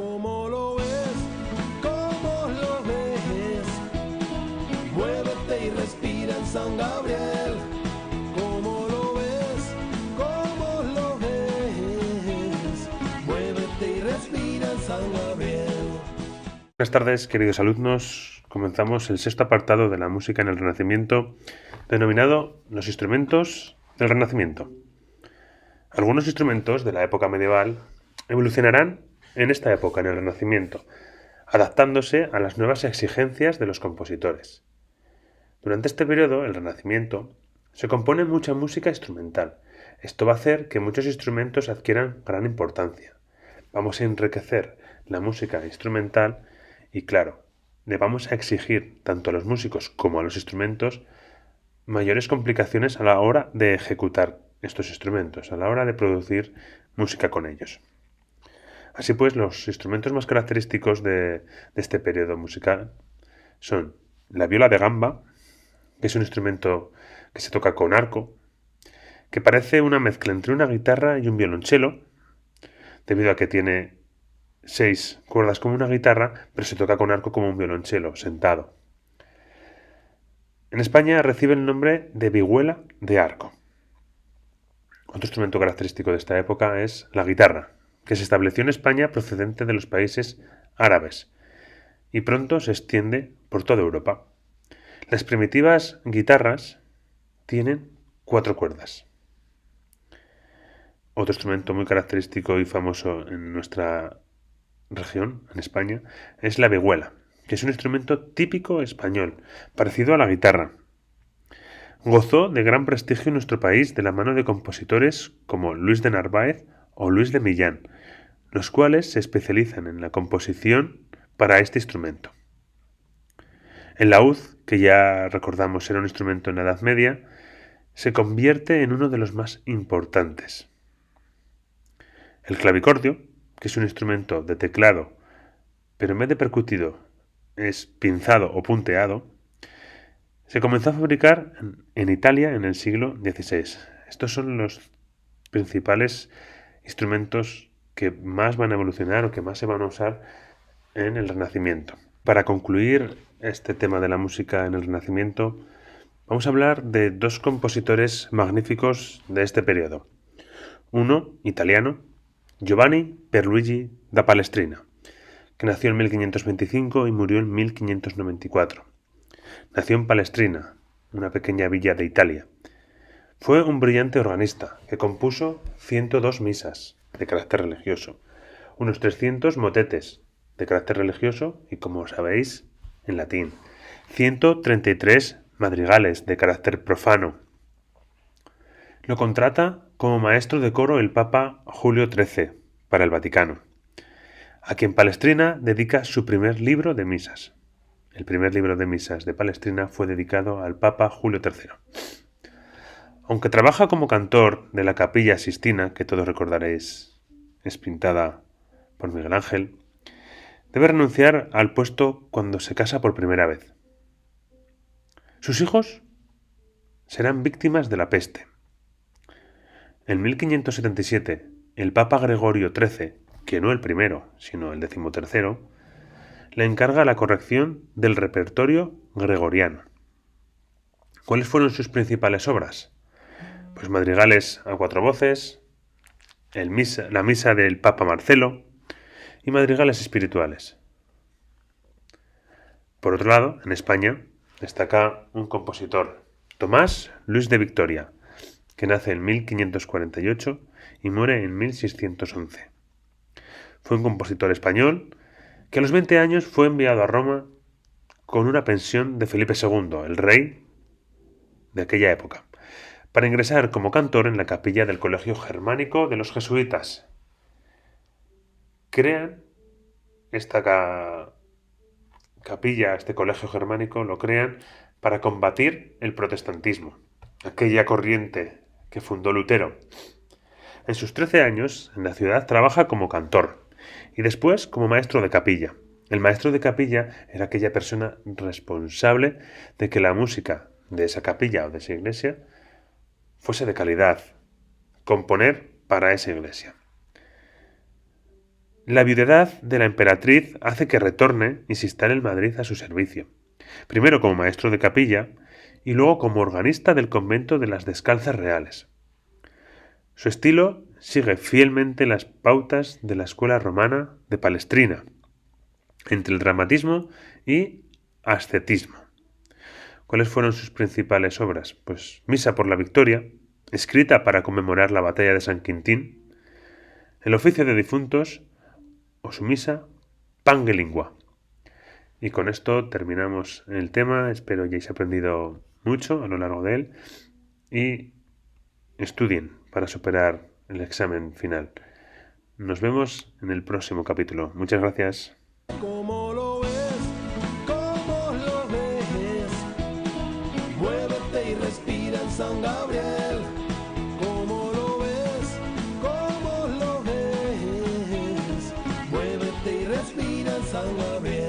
¿Cómo lo ves? ¿Cómo lo ves? Muévete y respira en San Gabriel. ¿Cómo lo ves? ¿Cómo lo ves? Muévete y respira en San Gabriel. Buenas tardes, queridos alumnos. Comenzamos el sexto apartado de la música en el Renacimiento, denominado Los instrumentos del Renacimiento. Algunos instrumentos de la época medieval evolucionarán en esta época, en el Renacimiento, adaptándose a las nuevas exigencias de los compositores. Durante este periodo, el Renacimiento, se compone mucha música instrumental. Esto va a hacer que muchos instrumentos adquieran gran importancia. Vamos a enriquecer la música instrumental y, claro, le vamos a exigir tanto a los músicos como a los instrumentos mayores complicaciones a la hora de ejecutar estos instrumentos, a la hora de producir música con ellos. Así pues, los instrumentos más característicos de este periodo musical son la viola de gamba, que es un instrumento que se toca con arco, que parece una mezcla entre una guitarra y un violonchelo, debido a que tiene 6 cuerdas como una guitarra, pero se toca con arco como un violonchelo, sentado. En España recibe el nombre de vihuela de arco. Otro instrumento característico de esta época es la guitarra, que se estableció en España procedente de los países árabes y pronto se extiende por toda Europa. Las primitivas guitarras tienen 4 cuerdas. Otro instrumento muy característico y famoso en nuestra región, en España, es la vihuela, que es un instrumento típico español, parecido a la guitarra. Gozó de gran prestigio en nuestro país de la mano de compositores como Luis de Narváez o Luis de Millán, los cuales se especializan en la composición para este instrumento. El laúd, que ya recordamos era un instrumento en la Edad Media, se convierte en uno de los más importantes. El clavicordio, que es un instrumento de teclado, pero en vez de percutido es pinzado o punteado, se comenzó a fabricar en Italia en el siglo XVI. Estos son los principales instrumentos que más van a evolucionar o que más se van a usar en el Renacimiento. Para concluir este tema de la música en el Renacimiento, vamos a hablar de 2 compositores magníficos de este periodo. Uno, italiano, Giovanni Pierluigi da Palestrina, que nació en 1525 y murió en 1594. Nació en Palestrina, una pequeña villa de Italia. Fue un brillante organista que compuso 102 misas de carácter religioso, unos 300 motetes de carácter religioso y, como sabéis, en latín, 133 madrigales de carácter profano. Lo contrata como maestro de coro el Papa Julio XIII para el Vaticano, a quien Palestrina dedica su primer libro de misas. El primer libro de misas de Palestrina fue dedicado al Papa Julio III. Aunque trabaja como cantor de la Capilla Sistina, que todos recordaréis es pintada por Miguel Ángel, debe renunciar al puesto cuando se casa por primera vez. Sus hijos serán víctimas de la peste. En 1577, el Papa Gregorio XIII, que no el primero, sino el 13º, le encarga la corrección del repertorio gregoriano. ¿Cuáles fueron sus principales obras? Pues madrigales a 4 voces, la misa del Papa Marcelo y madrigales espirituales. Por otro lado, en España destaca un compositor, Tomás Luis de Victoria, que nace en 1548 y muere en 1611. Fue un compositor español que a los 20 años fue enviado a Roma con una pensión de Felipe II, el rey de aquella época, para ingresar como cantor en la capilla del Colegio Germánico de los Jesuitas. Crean esta capilla, este colegio germánico, lo crean para combatir el protestantismo, aquella corriente que fundó Lutero. En sus 13 años, en la ciudad trabaja como cantor y después como maestro de capilla. El maestro de capilla era aquella persona responsable de que la música de esa capilla o de esa iglesia fuese de calidad, componer para esa iglesia. La viudedad de la emperatriz hace que retorne y se instale en Madrid a su servicio, primero como maestro de capilla y luego como organista del convento de las Descalzas Reales. Su estilo sigue fielmente las pautas de la escuela romana de Palestrina, entre el dramatismo y ascetismo. ¿Cuáles fueron sus principales obras? Pues Misa por la Victoria, escrita para conmemorar la batalla de San Quintín, El oficio de difuntos o su misa Pange Lingua. Y con esto terminamos el tema. Espero hayáis aprendido mucho a lo largo de él y estudien para superar el examen final. Nos vemos en el próximo capítulo. Muchas gracias. ¿Cómo lo ves? ¿Cómo lo ves? Muévete y respira en San Gabriel. ¿Cómo lo ves? ¿Cómo lo ves? Muévete y respira en San Gabriel.